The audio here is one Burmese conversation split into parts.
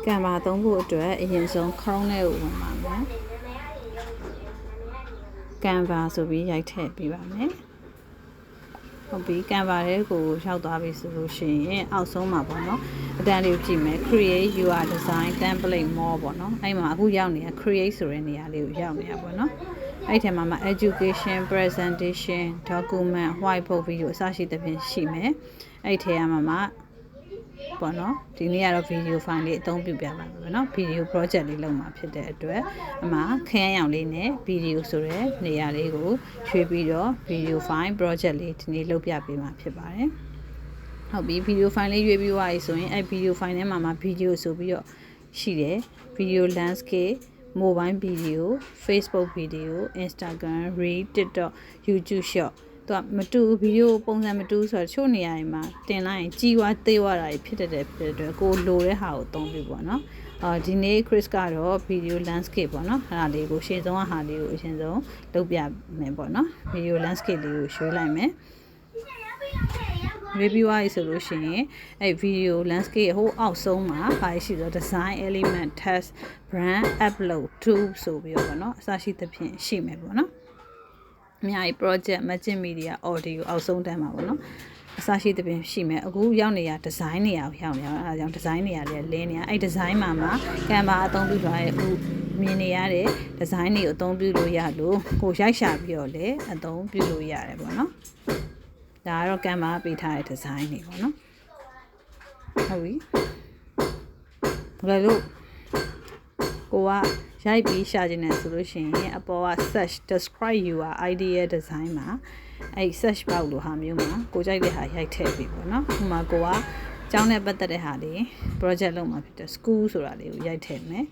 ကံပါသုံးဖို့အတွက်အရင်ဆုံး Chrome နဲ့ကိုဝင်ပါမယ်ကံပါဆိုပြီးရိုက်ထည့်ပေးပါမယ်ဟုတ်ပြီကံပါတဲ့ကိုရောက်သွားပြီဆိုလို့ရှိရင်အောက်ဆုံးမှာပေါ့နော်အတန်းလေးကိုကြည့်မယ် create your design template more ပေါ့နော်အဲ့မှာအခုရောက်နေတာ create ဆိုတဲ့နေရာလေးကိုရောက်နေတာပေါ့နော်အဲ့ထဲမှာ education presentation document whiteboard video အစရှိသဖြင့်ရှိမယ်အဲ့ထဲမှာပေါ့နော်ဒီနေ့ကတော့ video file လေးအသုံးပြုပြပါမယ်ပေါ့နော် video project လေးလုပ်မှာဖြစ်တဲ့အတွက်အမှခရမ်းရောင်လေးနဲ့ video ဆိုတဲ့နေရာလေးကိုရွှေ့ပြီးတော့ video file project လေးဒီနေ့လုပ်ပြပေးမှာဖြစ်ပါတယ်ဟုတ်ပြီ video file လေးရွေးပြီးသွားပြီဆိုရင်အဲ့ video file ထဲမှာ video ဆိုပြီးတော့ရှိတယ် video landscape mobile video Facebook video Instagram Reel TikTok YouTube shortသူကမတူဗီဒီယိုပုံစံမတူဆိုတော့ချို့နေရာတွေမှာတင်လိုက်ရင်ကြီးွားသေးွားတာဖြစ်တဲ့အတွက်ကိုလိုတဲ့ဟာကိုသုံးပြီးပေါ့နော်ဒီနေ့ Chris ကတော့ video landscape ပေါ့နော်အဲ့ဒါလေးကိုရှင်းဆုံးဟာလေးကိုအရင်ဆုံးလုပ်ပြမယ်ပေါ့နော် video landscape လေးကိုရွှေ့လိုက်မယ် reviewer ဆိုလို့ရှိရင်အဲ့ video landscape ဟိုအောက်ဆုံးမှာဘာရှိဆို design element text brand upload to ဆိုပြီးတော့ပေါ့နော်အစရှိသဖြင့်ရှိမယ်ပေါ့နော်အများကြီး project magic media audio အောက်ဆုံးတန်းမှာပေါ့နော်အစရှိသဖြင့်ရှိမယ်အခုရောက်နေရ design နေရာရောက်နေရအဲဒါကြောင့် design နေရာလေးလင်းနေရအဲ့ design မှာ Canva အသုံးပြုထားတဲ့အခုမြင်နေရတဲ့ design တွေကိုအသုံးပြုလို့ရလို့ကိုရိုက်ရှာပြီးတော့လည်းအသုံးပြုလို့ရတယ်ပေါ့နော်ဒါကတော့ Canva ပေးထားတဲ့ design တွေပေါ့နော်ဟုတ်ပြီဘယ်လိုကိုကရိုက်ပြီးရှာခြင်းနဲ့ဆိုလို့ရှိရင်အပေါ်က search describe your idea design မှာအဲ့ search box လိုဟာမျိုးမှာကိုကြိုက်တဲ့ဟာရိုက်ထည့်ပြီပေါ့နော်ဥပမာကိုကကျောင်းနဲ့ပတ်သက်တဲ့ဟာလေး project လုပ်မှာဖြစ်တဲ့ school ဆိုတာလေးကိုရိုက်ထည့်မယ်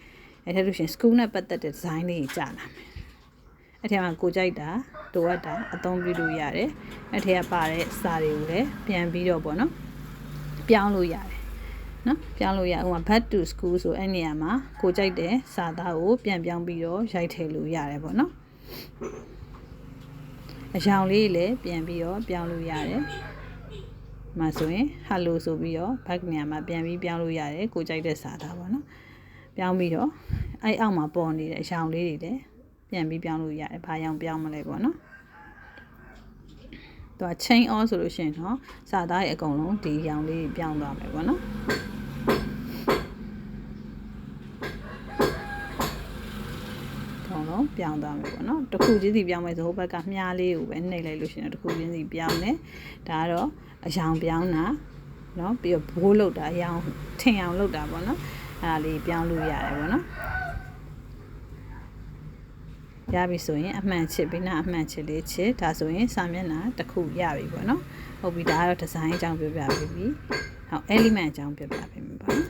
အဲ့ထည့်လို့ရှိရင် school နဲ့ပတ်သက်တဲ့ design လေးကြီးကြာလာမယ်အဲ့ထဲမှာကိုကြိုက်တာလိုအပ်တာအသုံးပြုလို့ရတယ်အဲ့ထဲကပါတဲ့စာတွေကိုလည်းပြန်ပြီးတော့ပေါ့နော်ပြောင်းလို့ရတယ်နော်ပြောင်းလို့ရဥပမာ back to school ဆိုအဲ့နေရာမှာကိုကြိုက်တဲ့စာသားကိုပြန်ပြောင်းပြီးတော့ရိုက်ထည့်လို့ရတယ်ပေါ့နော်အရောင်လေးလည်းပြန်ပြီးတော့ပြောင်းလို့ရတယ်မှာဆိုရင် hello ဆိုပြီးတော့ back နေရာမှာပြန်ပြီးပြောင်းလို့ရတယ်ကိုကြိုက်တဲ့စာသားပေါ့နော်ပြောင်းပြီးတော့အဲ့အောက်မှာပေါ်နေတဲ့အရောင်လေးတွေလည်းပြန်ပြီးပြောင်းလို့ရတယ်ဘာရောင်ပြောင်းမလဲပေါ့နော်သူက chain on ဆိုလို့ရှိရင်တော့စာသားရဲ့အကုန်လုံးဒီရောင်လေးပြောင်းသွားမယ်ပေါ့နော်ပြောင်းသွားမယ်ပေါ့နော်တစ်ခုချင်းစီပြောင်းမယ်ဆိုဟိုဘက်ကမြားလေးကိုပဲနှိပ်လိုက်လို့ရှိရင်တစ်ခုချင်းစီပြောင်းတယ်ဒါကတော့အရောင်ပြောင်းတာเนาะပြီးတော့ဘိုးလောက်တာအရောင်ထင်အောင်လောက်တာပေါ့နော်အဲ့ဒါလေးပြောင်းလို့ရတယ်ပေါ့နော်ရပြီဆိုရင်အမှန်ချစ်ပြီးနာအမှန်ချစ်လေးချစ်ဒါဆိုရင်စာမျက်နှာတစ်ခုရပြီပေါ့နော်ဟုတ်ပြီဒါကတော့ design အကြောင်းပြောပြပြီးပြီဟုတ် element အကြောင်းပြောပြပေးမယ်ပေါ့နော်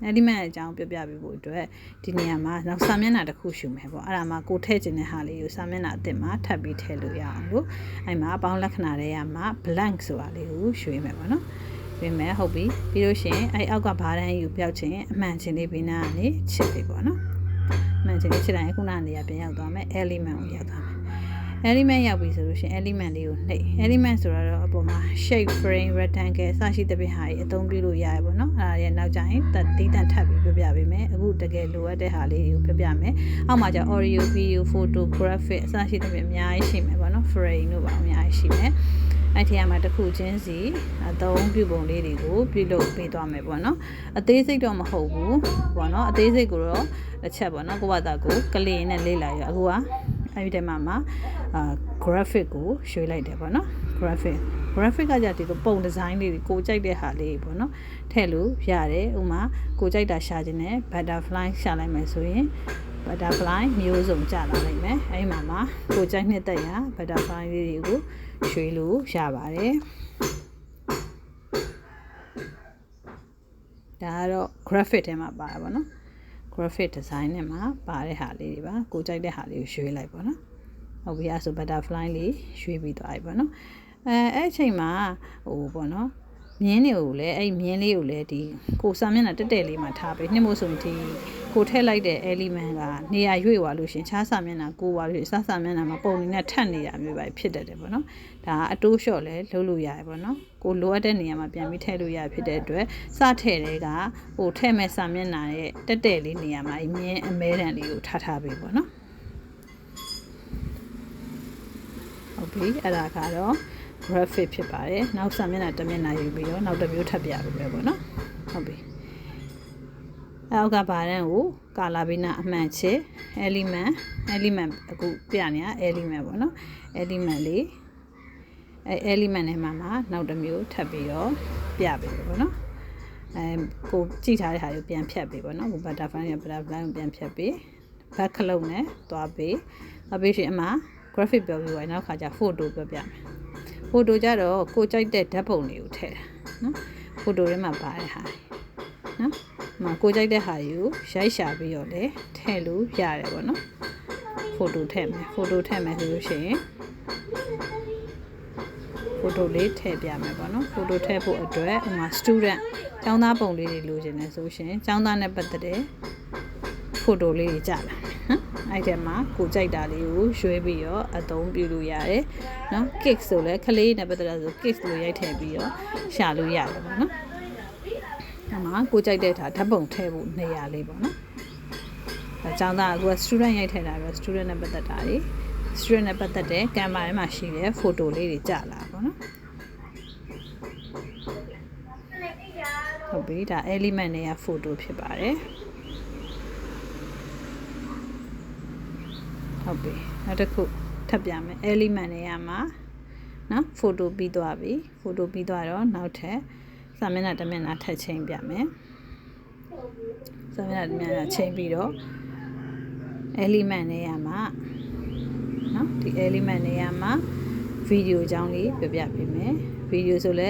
element အကြောင်းပြောပြပေးဖို့အတွက်ဒီနေရာမှာနောက်စာမျက်နှာတစ်ခုရှုမယ်ပေါ့အဲ့ဒါမှကိုထည့်ခြင်းတဲ့ဟာလေးကိုစာမျက်နှာအသစ်မှာထပ်ပြီးထည့်လို့ရအောင်လို့အဲ့မှာအပေါင်းလက္ခဏာတွေကမှ blank ဆိုတာလေးကိုရွှေ့မယ်ပေါ့နော်ပြင်မယ်ဟုတ်ပြီပြီးလို့ရှိရင်အဲ့အောက်ကဘာတန်းယူပြောက်ခြင်းအမှန်ချင်းလေးဘေးနားကနေချစ်ပြီပေါ့နော်အမှန်ချင်းလေးချစ်တိုင်းခုနကနေရာပြန်ရောက်သွားမယ် element ကိုရောက်သွားမယ်element ရောက်ပြီဆိုလို့ရှိရင် element လေးကိုနှိပ် element ဆိုတော့အပေါ်မှာ shape frame rectangle စရှိတဲ့ဟာကြီးအသုံးပြုလို့ရတယ်ပေါ့နော်အဲ့ဒါရဲ့နောက်ကျရင်တီးတန့်ထပ်ပြီးပြပြပေးမယ်အခုတကယ်လိုအပ်တဲ့ဟာလေးကိုပြပြမယ်အောက်မှာကျ audio video photo graphic အစရှိတဲ့အများကြီးရှိမယ်ပေါ့နော် frame တို့ပါအများကြီးရှိမယ်အဲ့ဒီမှာတစ်ခုချင်းစီအသုံးပြုပုံလေးတွေကိုပြုလုပ်ပေးသွားမယ်ပေါ့နော်အသေးစိတ်တော့မဟုတ်ဘူးပေါ့နော်အသေးစိတ်ကိုတော့တစ်ချက်ပေါ့နော်ကိုယ့်ဘာသာကိုကလေးနဲ့လေးလာရအခုကအဲ့ဒီထဲမှာgraphic ကိုရွှေ့လိုက်တယ်ပေါ့နော် graphic ကကြဒီလိုပုံ design လေးကိုကြိုက်တဲ့ဟာလေးပေါ့နော်ထည့်လို့ရတယ်ဥမာကိုကြိုက်တာရှာခြင်းနဲ့ butterfly ရှာလိုက်မယ်ဆိုရင် butterfly မျိုးစုံကြာလာနိုင်မယ်အဲ့ဒီမှာကိုကြိုက်နှစ်သက်ရ butterfly လေးတွေကိုရွှေ့လို့ရပါတယ်ဒါကတော့ graphic ထဲမှာပါတာပေါ့နော် graphic design နဲ့မှာပါတဲ့ဟာလေးတွေပါကိုကြိုက်တဲ့ဟာလေးကိုရွှေ့လိုက်ပေါ့နော်ဟုတ်ပြီအဲ့ဆို butterfly လေးရွှေ့ပြီးသွားပြီပေါ့နော်အဲ့အချိန်မှာဟိုပေါ့နော် မြင်းတွေကိုလည်းအဲ့မြင်းလေးကိုလည်းဒီကိုစာမျက်နှာတက်တက်လေးမှာထားပေးနှစ်မို့ဆိုရင်ဒီကိုထည့်လိုက်တဲ့ element ကနေရာရွေ့သွားလို့ရှင်ခြားစာမျက်နှာကိုသွားလို့စာမျက်နှာမှာပုံနေနဲ့ထပ်နေတာမျိုးပဲဖြစ်တတ်တယ်ပေါ့နော်ဒါအတိုးလျှော့လဲလုပ်လို့ရတယ်ပေါ့နော်ကိုလိုအပ်တဲ့နေရာမှာပြန်ပြီးထည့်လို့ရဖြစ်တဲ့အတွက်စထည့်တဲ့ကဟိုထည့်မဲ့စာမျက်နှာရဲ့တက်တက်လေးနေရာမှာအမြင်အမဲတန်လေးကိုထားပေးပေါ့နော်ဟုတ်ပြီအဲ့ဒါကတော့ graphic ဖြစ်ပါတယ်နောက်စာမျက်နှာတစ်မျက်နှာယူပြီးတော့နောက်တစ်မျိုးထပ်ပြပေးမယ်ပေါ့နော်ဟုတ်ပြီအောက်ကဘာတန်းကိုကာလာဘီနာအမှန်ချစ် element အခုပြနေတာ element ပေါ့နော် element လေးelement နဲ့မှနောက်တစ်မျိုးထပ်ပြီးတော့ပြပေးပေါ့နော်ကိုကြည့်ထားတဲ့ဟာကိုပြန်ဖြတ်ပေးပေါ့နော်ကို butterfly နဲ့ butterfly ကိုပြန်ဖြတ်ပေး back ခလုံးနဲ့သွားပေးရှင်အမှ graphic ပြောပြီးတော့နောက်ခါကျ photo ပြောပြမယ် photo ကြတော့ကိုကြိုက်တဲ့ဓာတ်ပုံတွေကိုထည့်တာနော် photo ထဲမှာပါတဲ့ဟာနော်ကိုကြိုက်တဲ့ဟာကိုရိုက်ရှာပြီးတော့လေထည့်လို့ရတယ်ပေါ့နော် photo ထည့်မယ်ဆိုလို့ရှိရင် photo လေးထည့်ပြမယ်ပေါ့နော် photo ထည့်ဖို့အတွက်ဥမာ student ကျောင်းသားပုံလေးတွေလိုချင်တယ်ဆိုရှင်ကျောင်းသားနဲ့ပတ်သက်တဲ့ photo လေးတွေကြာလာနော်အဲ့ဒီမှာကိုကြိုက်တာလေးကိုရွှေ့ပြီးတော့အသုံးပြုလို့ရတယ်နော် cake ဆိုလဲခလေးနဲ့ပတ်သက်တာဆို cake လို့ရိုက်ထည့်ပြီးတော့ရှာလို့ရတယ်ပေါ့နော်ဒါမှကိုကြိုက်တဲ့ဓာတ်ပုံထည့်ဖို့နေရာလေးပေါ့နော်အကြောင်းသားက student ရိုက်ထည့်တာတော့ student နဲ့ပတ်သက်တာတွေ student နဲ့ပတ်သက်တဲ့ camera ထဲမှာရှိတဲ့ photo လေးတွေကြာလာပေါ့နော်ဟုတ်ပြီဒါ element တွေက photo ဖြစ်ပါတယ်ဟုတ်ပြီနောက်တစ်ခုထပ်ပြမယ် element တွေကမှာနော် photo ပြီးသွားပြီ photo ပြီးသွားတော့နောက်ထပ်စာမျက်နှာတစ်မျက်နှာထပ်ချိန်ပြမယ်စာမျက်နှာတစ်မျက်နှာချိန်ပြီးတော့ element တွေကမှာနော်ဒီ element တွေကမှာ video အကြောင်းလေးပြပြပေးမယ် video ဆိုလဲ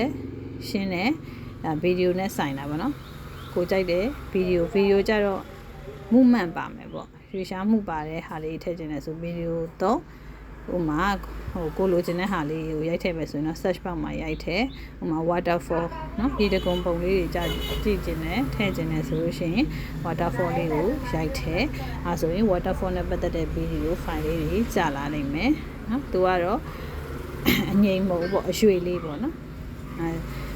ရှင်းတယ်ဒါ video နဲ့ဆိုင်တာပေါ့နော်ကိုကြိုက်တဲ့ video ကြတော့ movement ပါမယ်ပေါ့ရွှေရှားမှုပါတဲ့ဟာလေးထည့်ခြင်းနဲ့ဆို video တော့ဟိုမှာကိုလိုချင်တဲ့ဟာလေးကိုရိုက်ထည့်မယ်ဆိုရင်တော့ search box မှာရိုက်ထည့်ဟိုမှာ waterfall နော်ဒီတကုံပုံလေးတွေကြာကြည့်ခြင်းနဲ့ထည့်ခြင်းနဲ့ဆိုလို့ရှိရင် waterfall လေးကိုရိုက်ထည့်အဲဆိုရင် waterfall နဲ့ပတ်သက်တဲ့ video file လေးတွေကြာလာနိုင်မယ်နော်သူကတော့အငိမ့်မဟုတ်ပေါ့အရွှေလေးပေါ့နော်အဲ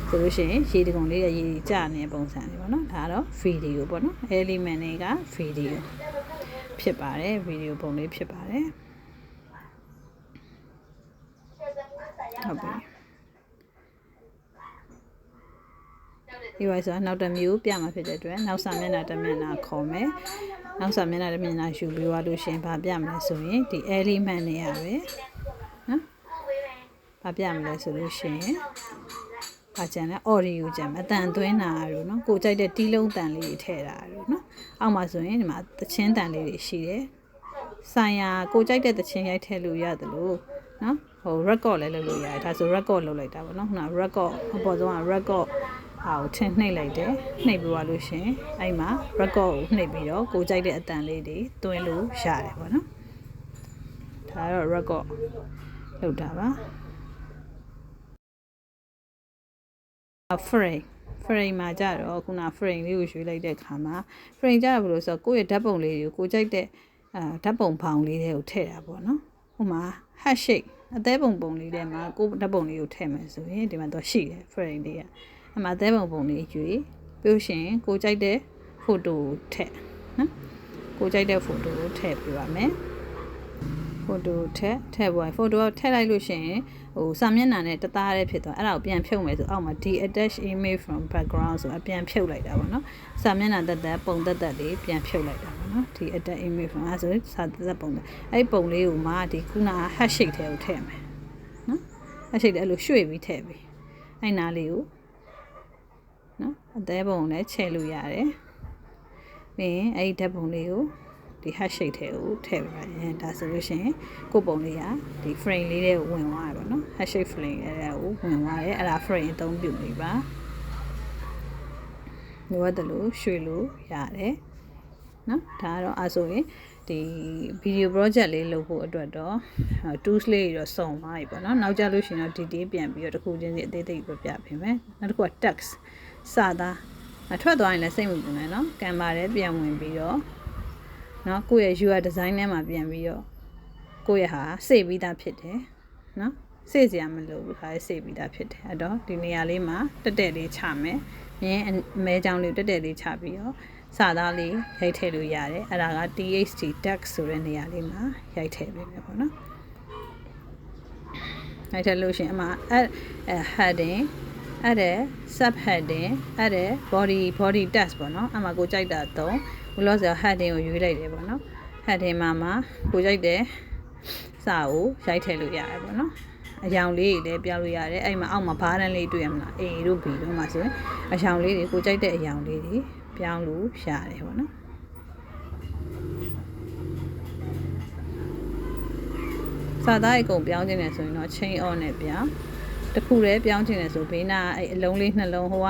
ဆိုလို့ရှိရင်ရေတကုံလေးရေကြာနေတဲ့ပုံစံလေးပေါ့နော်ဒါကတော့ video ပေါ့နော် element တွေက video ဖြစ်ပါတယ် video ပုံလေးဖြစ်ပါတယ်ဟုတ်ပြီဒီဝိုင်းဆိုနောက်တစ်မျိုးပြမှာဖြစ်တဲ့အတွက်နောက်စာမျက်နှာတစ်မျက်နှာခေါ်မယ်နောက်စာမျက်နှာတစ်မျက်နှာယူပြီးသွားလို့ရှင်ဗာပြမလဲဆိုရင်ဒီ element တွေရပဲနော်ဗာပြမလဲဆိုလို့ရှင်ဘာကြံလဲ audio ကြံအတန်သွင်းတာတို့နော်ကိုကြိုက်တဲ့တီးလုံးတန်လေးတွေထည့်တာတို့နော်အောက်မှာဆိုရင်ဒီမှာသချင်းတန်လေးတွေရှိတယ်ဆိုင်ရာကိုကြိုက်တဲ့သချင်းရိုက်ထည့်လို့ရတယ်လို့နော်ဟို record လည်းလုပ်လို့ရတယ်ဒါဆို record လုပ်လိုက်တာပေါ့နော်ခုန record အပေါ်ဆုံးက record ဟာကိုထည့်နှိပ်လိုက်တယ်နှိပ်ပြီးသွားလို့ရှင်အဲ့မှာ record ကိုနှိပ်ပြီးတော့ကိုကြိုက်တဲ့အတန်လေးတွေသွင်းလို့ရတယ်ပေါ့နော်ဒါတော့ record လုပ်တာပါframe မှာကြတော့ခုန frame လေးကိုရွှေ့လိုက်တဲ့ခါမှာ frame ကြတော့ဘယ်လိုဆိုတော့ကိုယ့်ရဲ့ဓာတ်ပုံလေးတွေကိုကြိုက်တဲ့ဓာတ်ပုံဖောင်လေးတွေကိုထည့်တာပေါ့နော်ဟိုမှာ heart shape အသေးပုံလေးထဲမှာကိုယ်ဓာတ်ပုံလေးကိုထည့်မယ်ဆိုရင်ဒီမှာတော့ရှိတယ် frame လေးကအမှအသေးပုံလေးရွေးပြီးရှင်ကိုကြိုက်တဲ့ photo ကိုထည့်နော်ကိုကြိုက်တဲ့ photo ကိုထည့်ပြပါမယ် photo ထည့်ပေါ် photo ကိုထည့်လိုက်လို့ရှိရင်ဟိုစာမျက်နှာနဲ့တသားတည်းဖြစ်သွားအဲ့ဒါကိုပြန်ဖြုတ်မယ်ဆိုအောက်မှာ attach image from background ဆိုအပြန်ဖြုတ်လိုက်တာပေါ့နော်စာမျက်နှာတက်ပုံတက်လေးပြန်ဖြုတ်လိုက်တာပေါ့နော်ဒီ attach image from အဲ့ဆိုစာတက်ပုံအဲ့ပုံလေးကိုမှဒီခုန hash shape ထဲကိုထည့်မယ်နော် hash shape အဲ့လိုရွှေ့ပြီးထည့်ပြီးအဲ့နားလေးကိုနော်အသေးပုံနဲ့ချဲ့လို့ရတယ်ပြီးရင်အဲ့ဒီဓာတ်ပုံလေးကိုဒီ hash shape ထဲကိုထည့်ပါရင်ဒါဆိုလို့ရှိရင်ကိုပုံလေးကဒီ frame လေးထဲကိုဝင်သွားတယ်ပေါ့နော် hash shape frame လေးထဲကိုဝင်သွားတယ်အဲ့ဒါ frame အသုံးပြုနေပါလိုအပ်တယ်လို့ရွှေ့လို့ရတယ် နော်ဒါကတော့အဲဆိုရင်ဒီ video project လေးလုပ်ဖို့အတွက်တော့ tools လေးတွေတော့စုံသွားပြီပေါ့နော်နောက်ကြလို့ရှိရင်တော့ detail ပြန်ပြီးတော့တစ်ခုချင်းစီအသေးသေးပြပြပေးမယ်နောက်တစ်ခုက text စာသားထွက်သွားရင်လည်းစိတ်မပူနဲ့နော် Canva ထဲပြန်ဝင်ပြီးတော့နော်ကိုယ့်ရဲ့ UI design ထဲမှာပြန်ပြီးတော့ကိုယ့်ရဲ့ဟာစေ့ပြီးသားဖြစ်တယ်နော်စေ့စရာမလိုဘူးခါစေ့ပြီးသားဖြစ်တယ်အဲ့တော့ဒီနေရာလေးမှာတက်တက်လေးချမယ်မြင်းအမဲချောင်းလေးတက်တက်လေးချပြီးတော့စာသားလေးရိုက်ထည့်လို့ရတယ်အဲ့ဒါက TXT text ဆိုတဲ့နေရာလေးမှာရိုက်ထည့်ပေးမယ်ပေါ့နော်ရိုက်ထည့်လို့ရှိရင်အမှheading အဲ့ဒါ sub heading အဲ့ဒါ body text ပေါ့နော်အမှကိုကြိုက်တာတော့ဘလို့ဆို heading ကိုရွေးလိုက်တယ်ပေါ့နော် heading မှာကိုကြိုက်တဲ့စာကိုရိုက်ထည့်လို့ရတယ်ပေါ့နော်အယောင်လေးတွေလည်းပြောင်းလို့ရတယ်အဲ့မှာအောက်မှာဘားတန်းလေးတွေ့ရမလား A တို့ B တို့မှာဆိုရင်အယောင်လေးတွေကိုကြိုက်တဲ့အယောင်လေးတွေပြောင်းလို့ရတယ်ပေါ့နော်စာသားအကုန်ပြောင်းခြင်းနဲ့ဆိုရင်တော့ chain on နဲ့ပြောင်းတစ်ခုတည်းပြောင်းခြင်းနဲ့ဆိုဘေးနာအဲ့အလုံးလေးနှလုံးဟိုက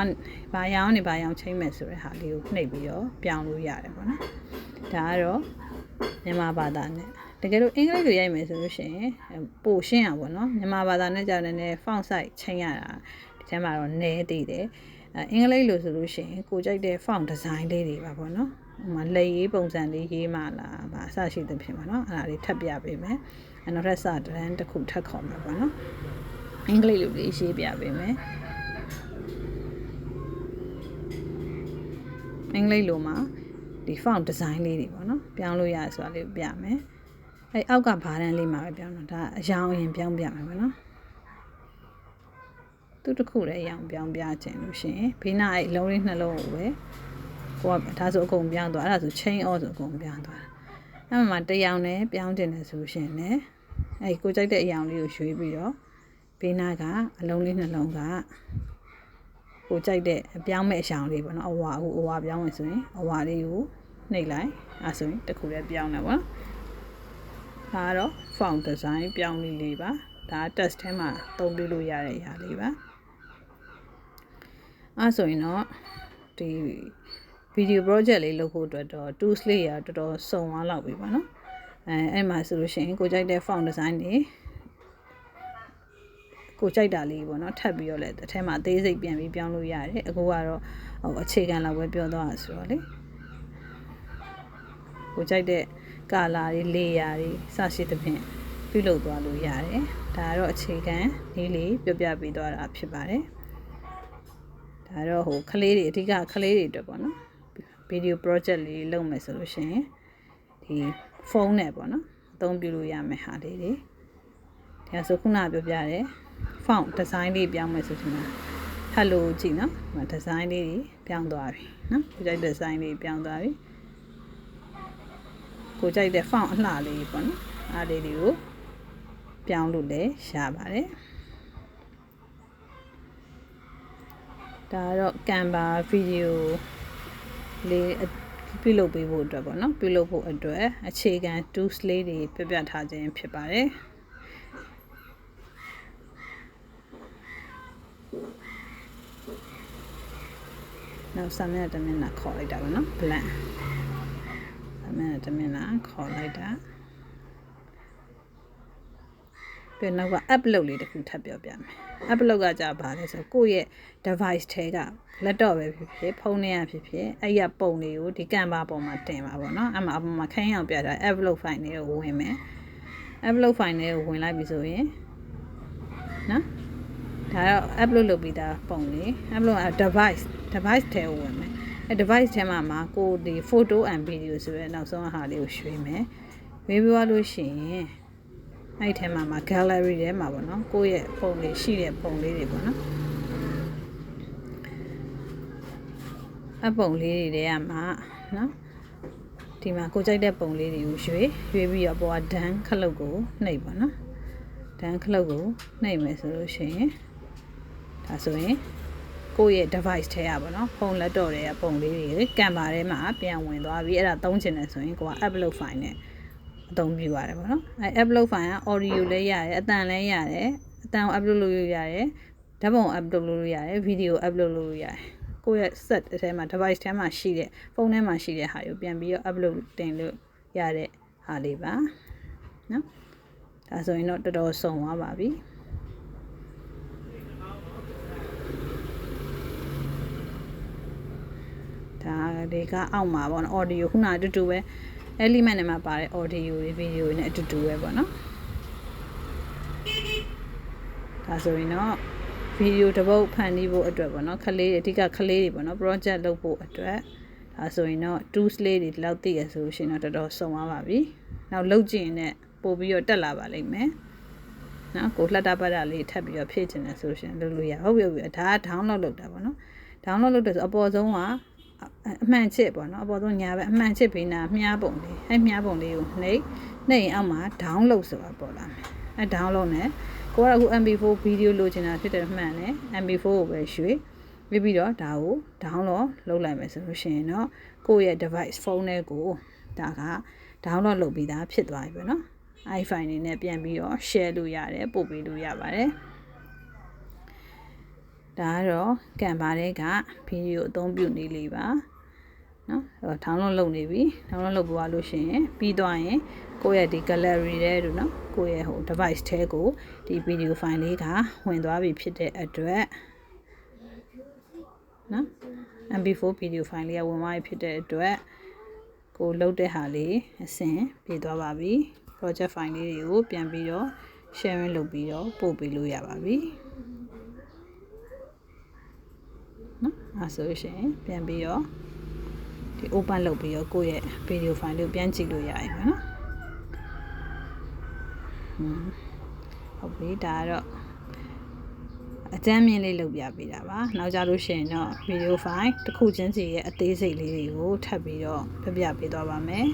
ဘာရောင်းနေဘာရောင်းချိန်မဲ့ဆိုတဲ့ဟာလေးကိုနှိပ်ပြီးတော့ပြောင်းလို့ရတယ်ပေါ့နော်ဒါကတော့မြန်မာဘာသာနဲ့တကယ်လို့အင်္ဂလိပ်လိုရိုက်မယ်ဆိုလို့ရှိရင်ပိုရှင်းအောင်ပေါ့နော်မြန်မာဘာသာနဲ့ကြာနေ font size ချိန်ရတာဒီထဲမှာတော့နည်းသေးတယ်အင်္ဂလိပ်လိုဆိုလို့ရှိရင်ကိုကြိုက်တဲ့ font design လေးတွေပါပေါ့နော်ဟိုမှာလက်ရေးပုံစံလေးရေးမှလားဗာအစရှိသဖြင့်ပေါ့နော်အဲ့ဒါလေးထပ်ပြပေးမယ်နောက်ထပ်စာတန်းတစ်ခုထပ်ခေါ်မယ်ပေါ့နော်အင်္ဂလိပ်လိုလေးရေးပြပေးမယ်အင်္ဂလိပ်လိုမှာဒီ font design လေးတွေပေါ့နော်ပြောင်းလို့ရဆိုတာလေးပြမယ်အဲ့အောက်ကဘာတန်းလေးမှာပဲပြောင်းတော့ဒါအရောင်ရင်ပြောင်းပြမယ်ပေါ့နော်သူတစ်ခုလည်းအရောင်ပြောင်းပြခြင်းလို့ရှိရင်ဘေးနာအဲ့လုံးလေးနှလုံးကိုပဲကိုကဒါဆိုအကုန်ပြောင်းသွားအဲ့ဒါဆို chain off ဆိုအကုန်ပြောင်းသွားအဲ့မှာတရောင်နဲ့ပြောင်းတင်တယ်ဆိုရှင်လည်းအဲ့ကိုကြိုက်တဲ့အရောင်လေးကိုရွေးပြီးတော့ဘေးနာကအလုံးလေးနှလုံးကကိုကြိုက်တဲ့အပြောင်းမဲ့အရောင်လေးပေါ့နော်အဝါပြောင်းမယ်ဆိုရင်အဝါလေးကိုနှိပ်လိုက်အဲ့ဆိုရင်တစ်ခုလည်းပြောင်းတယ်ပေါ့နော်ဒါကတော့ font design ပြောင်းလေးပါဒါ test ထဲမှာသုံးပြလို့ရတဲ့အရာလေးပါအဲ့ဆိုရင်တော့ဒီ video project လေးလုပ်ဖို့အတွက်တော့ tools လေးရတော်တော်စုံသွားလောက်ပြီပေါ့နော်အဲ့မှာဆိုလို့ရှိရင်ကိုကြိုက်တဲ့ font design တွေကိုကြိုက်တာလေးပေါ့နော်ထပ်ပြီးတော့လည်းအထဲမှာအသေးစိတ်ပြန်ပြီးပြောင်းလို့ရတယ်အခုကတော့ဟိုအခြေခံလောက်ပဲပြောသွားတာဆိုတော့လေကိုကြိုက်တဲ့ကာလာတွေလေယာတွေစရှိသဖြင့်ပြုလုပ်သွားလို့ရတယ်ဒါကတော့အခြေခံလေးပြပြပေးသွားတာဖြစ်ပါတယ်ဒါတော့ဟိုကလေးတွေအဓိကကလေးတွေအတွက်ပေါ့နော် video project လေးလုပ်မယ်ဆိုလို့ရှိရင်ဒီဖုန်းနဲ့ပေါ့နော်အသုံးပြုလို့ရမယ်ဟာလေးတွေဒါဆိုခုနပြောပြတယ် font design လေးပြောင်းမယ်ဆိုချင်တာ hello ကြည့်နော် design လေးတွေပြောင်းသွားပြီနော်ကိုကြိုက်တဲ့ design လေးပြောင်းသွားပြီကိုကြိုက်တဲ့ font အလှလေးပေါ့နော်အားလေးတွေကိုပြောင်းလို့လည်းရပါတယ်ဒါကတော့ Canva video လေးပြုလုပ်ပေးဖို့အတွက်ပေါ့နော်ပြုလုပ်ဖို့အတွက်အခြေခံ tools လေးတွေပြပြထားခြင်းဖြစ်ပါတယ်နောက်စာမျက်နှာတစ်မျက်နှာခေါ်လိုက်တာပေါ့နော် blank စာမျက်နှာတစ်မျက်နှာခေါ်လိုက်တာပြီးနောက်က upload လေးတစ်ခုထပ်ပြောပြမယ် upload ကကြာပါလဲဆိုကိုယ့်ရဲ့ device ထဲက laptop ပဲဖြစ်ဖြစ်ဖုန်းထဲကဖြစ်ဖြစ်အဲ့ရပုံတွေကိုဒီ Canva ပေါ်မှာတင်ပါပေါ့နော်အဲ့မှာအပေါ်မှာခင်းအောင်ပြတာ upload file တွေကိုဝင်မယ် upload file တွေကိုဝင်လိုက်ပြီဆိုရင်နော်ဒါတော့ upload လုပ်ပြီးသားပုံလေး upload device ထဲကိုဝင်မယ်အဲ့ device ထဲမှာကိုဒီ photo and video ဆိုရဲနောက်ဆုံးဟာလေးကိုရွှေ့မယ်ရွေးပြီးလို့ရှိရင်အဲ့ထဲမှာ gallery ထဲမှာပေါ့နော်ကိုယ့်ရဲ့ပုံလေးရှိတဲ့ပုံလေးတွေပေါ့နော်အပုံလေးတွေထဲမှာနော်ဒီမှာကိုကြိုက်တဲ့ပုံလေးတွေကိုရွေးပြီးတော့ပေါ်က done ခလုတ်ကိုနှိပ်ပါနော် done ခလုတ်ကိုနှိပ်မယ်ဆိုလို့ရှိရင်ဒါဆိုရင်ကိုယ့်ရဲ့ device ထဲရပါတော့ဖုန်း laptop တွေကပုံလေးတွေ Canva ထဲမှာပြန်ဝင်သွားပြီးအဲ့ဒါသုံးချင်တယ်ဆိုရင်ကိုက upload file နဲ့အသုံးပြုရတယ်ပေါ့နော်အဲ upload file က audio လည်းရတယ်အသံလည်းရတယ်အသံကို upload လုပ်လို့ရတယ်ဓာတ်ပုံ upload လုပ်လို့ရတယ် video upload လုပ်လို့ရတယ် ကိုယ့်ရဲ့ set အထဲမှာ device ထဲမှာရှိတဲ့ဖုန်းထဲမှာရှိတဲ့ဟာကိုပြန်ပြီးတော့ upload တင်လို့ရတဲ့ဟာလေးပါနော်ဒါဆိုရင်တော့တော်တော်စုံသွားပါပြီဒါတွေကအောက်မှာပေါ့နော် audio ခုနအတူတူပဲ element နဲ့မှာပါတဲ့ audio တွေ video တွေနဲ့အတူတူပဲပေါ့နော်ဒါဆိုရင်တော့ video တစ်ပုဒ်ဖန်တီးဖို့အတွက်ပေါ့နော်ခလေးအဓိကခလေးတွေပေါ့နော် project လုပ်ဖို့အတွက်ဒါဆိုရင်တော့ tools လေးတွေဒီလောက်သိရဆိုရှင်တော့တော်တော်စုံသွားပါပြီနောက်လုပ်ကြည့်ရင်လည်းပို့ပြီးတော့တက်လာပါလိမ့်မယ်နော်ကိုလှက်တာပတ်တာလေးထပ်ပြီးတော့ဖြည့်ချင်တယ်ဆိုရှင်လုပ်လို့ရဟုတ်ပြီဒါက download လုပ်တာပေါ့နော် download လုပ်တယ်ဆိုအပေါ်ဆုံးကအမှန်ချစ်ပေါ့နော်အပေါ်ဆုံးညာပဲအမှန်ချစ်ပေးနာမြားပုံလေးအဲ့မြားပုံလေးကိုနှိပ်ရင်အောက်မှာ download ဆိုတာပေါ်လာမယ်အဲ့ download နဲ့ကိုကအခု MP4 video လိုချင်တာဖြစ်တယ်မှန်တယ် MP4 ကိုပဲရွှေ့ပြီးတော့ဒါကို download လုပ်လိုက်မယ်ဆိုလို့ရှိရင်တော့ကိုယ့်ရဲ့ device ဖုန်းထဲကိုဒါက download လုပ်ပြီးသားဖြစ်သွားပြီပဲเนาะ iFile နေနဲ့ပြန်ပြီးတော့ share လို့ရတယ်ပို့ပေးလို့ရပါတယ်ဒါကတော့ Canva တွေက video အသုံးပြုနေလေးပါเนาะdownload လုပ်နေပြီ download လုပ်သွားလို့ရှိရင်ပြီးသွားရင်ကိုယ့်ရဲ့ဒီ gallery ထဲတို့เนาะကိုယ့်ရဲ့ဟို device ထဲကိုဒီ video file လေးကဝင်သွားပြီဖြစ်တဲ့အတွက်เนาะ MP4 video file လေးကဝင်သွားပြီဖြစ်တဲ့အတွက်ကိုလုပ်တဲ့ဟာလေးအဆင်ပြေသွားပါပြီ project file လေးတွေကိုပြန်ပြီးတော့ sharing လုပ်ပြီးတော့ပို့ပေးလို့ရပါပြီနော်အဲဆိုရှင်ပြန်ပြီးတော့ဒီ open လုပ်ပြီးတော့ကိုယ့်ရဲ့ video file လေးကိုပြန်ကြည့်လို့ရရင်ပေါ့နော်ဟုတ်ပြီဒါကတော့အကြမ်းမြင်လေးလုပ်ပြပေးတာပါနောက်ကြလို့ရှိရင်တော့ video file တစ်ခုချင်းစီရဲ့အသေးစိတ်လေးတွေကိုထပ်ပြီးတော့ပြပြပေးသွားပါမယ်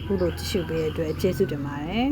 ခုလိုကြည့်ရှုပေးတဲ့အတွက်ကျေးဇူးတင်ပါတယ်